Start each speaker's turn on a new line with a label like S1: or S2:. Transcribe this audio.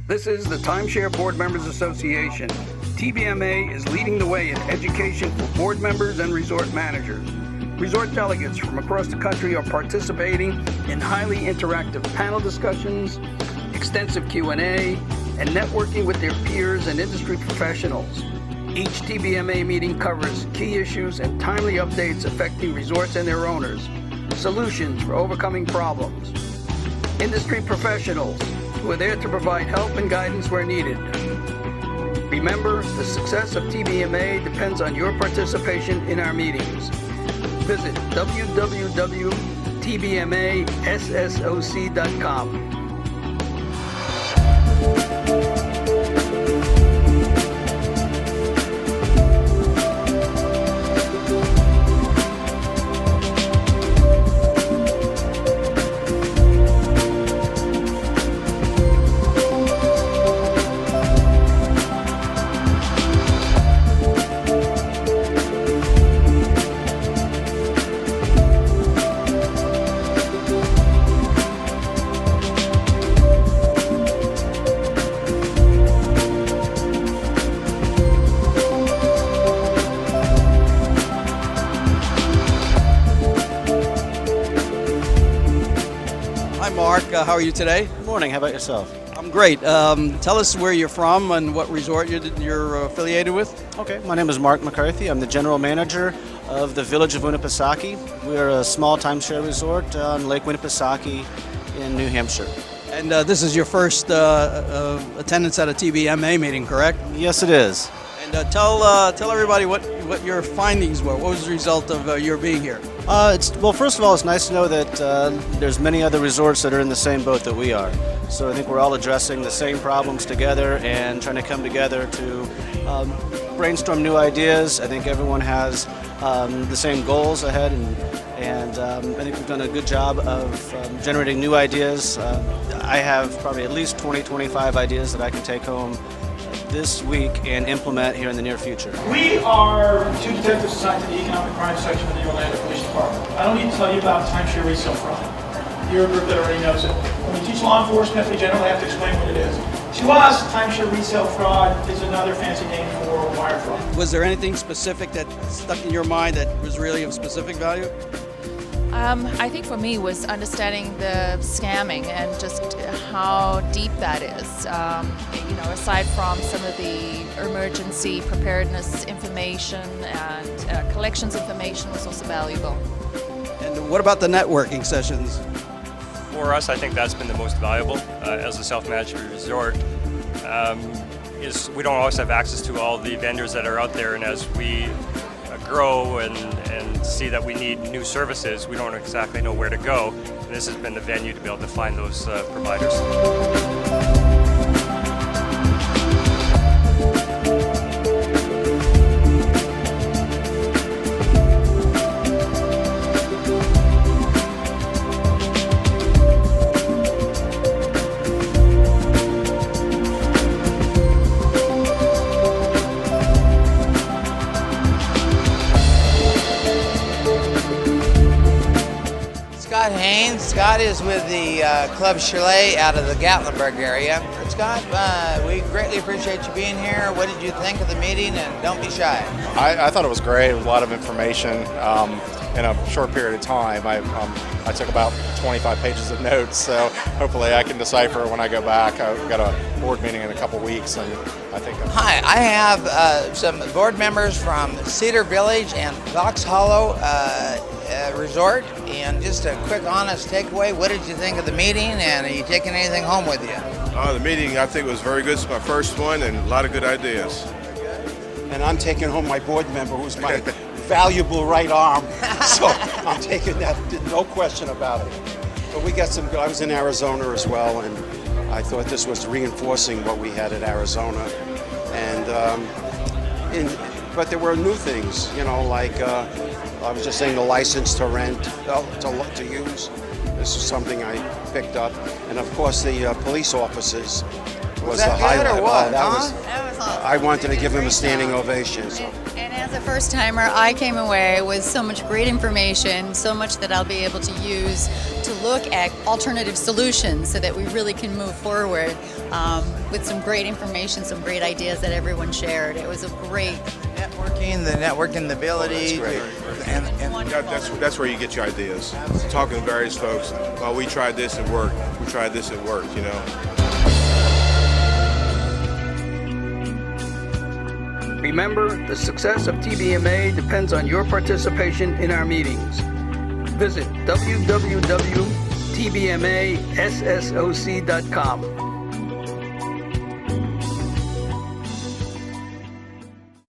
S1: This is the Timeshare Board Members Association. TBMA is leading the way in education for board members and resort managers. Resort delegates from across the country are participating in highly interactive panel discussions, extensive Q&A, and networking with their peers and industry professionals. Each TBMA meeting covers key issues and timely updates affecting resorts and their owners, solutions for overcoming problems, industry professionals who are there to provide help and guidance where needed. Remember, the success of TBMA depends on your participation in our meetings. Visit www.tbmassoc.com.
S2: Hi Mark, how are you today?
S3: Good morning, how about yourself?
S2: I'm great. Tell us where you're from and what resort you're affiliated with.
S3: Okay, my name is Mark McCarthy. I'm the general manager of the Village of Winnipesaukee. We're a small timeshare resort on Lake Winnipesaukee in New Hampshire.
S2: And this is your first attendance at a TBMA meeting, correct?
S3: Yes, it is.
S2: And tell everybody what your findings were. What was the result of your being here?
S3: Well, first of all, it's nice to know that there's many other resorts that are in the same boat that we are. So I think we're all addressing the same problems together and trying to come together to brainstorm new ideas. I think everyone has the same goals ahead, and I think we've done a good job of generating new ideas. I have probably at least 20-25 ideas that I can take home this week and implement here in the near future.
S4: We are two detectives assigned to the economic crime section of the Orlando Police Department. I don't need to tell you about timeshare resale fraud. You're a group that already knows it. When we teach law enforcement, we generally have to explain what it is. To us, timeshare resale fraud is another fancy name for wire fraud.
S2: Was there anything specific that stuck in your mind that was really of specific value?
S5: I think for me was understanding the scamming and just how deep that is. Aside from some of the emergency preparedness information and collections information was also valuable.
S2: And what about the networking sessions?
S6: For us, I think that's been the most valuable as a self-managed resort. Is we don't always have access to all the vendors that are out there, and as we grow and see that we need new services, we don't exactly know where to go. And this has been the venue to be able to find those providers.
S7: Scott Haynes. Scott is with the Club Chalet out of the Gatlinburg area. Scott, we greatly appreciate you being here. What did you think of the meeting? And don't be shy.
S8: I thought it was great. It was a lot of information in a short period of time. I took about 25 pages of notes, so hopefully I can decipher when I go back. I've got a board meeting in a couple weeks, and I think
S7: Hi, I have some board members from Cedar Village and Fox Hollow Resort, and just a quick honest takeaway. What did you think of the meeting, and are you taking anything home with you?
S9: The meeting, I think, was very good. It's my first one, and a lot of good ideas.
S10: And I'm taking home my board member, who's my valuable right arm. So I'm taking that, no question about it. But we got some, I was in Arizona as well, and I thought this was reinforcing what we had at Arizona. And, but there were new things, like I was just saying the license to rent, to use. This is something I picked up. And of course the police officers was the highlight.
S7: Or what?
S10: That was awesome. I wanted to give him a standing ovation. So.
S11: And as a first timer, I came away with so much great information, so much that I'll be able to use to look at alternative solutions so that we really can move forward with some great information, some great ideas that everyone shared. It was a great
S7: Networking, the networking ability.
S9: That's where you get your ideas. Talking to various folks. Well, we tried this, it worked. We tried this, it worked, you know.
S1: Remember, the success of TBMA depends on your participation in our meetings. Visit www.tbmassoc.com.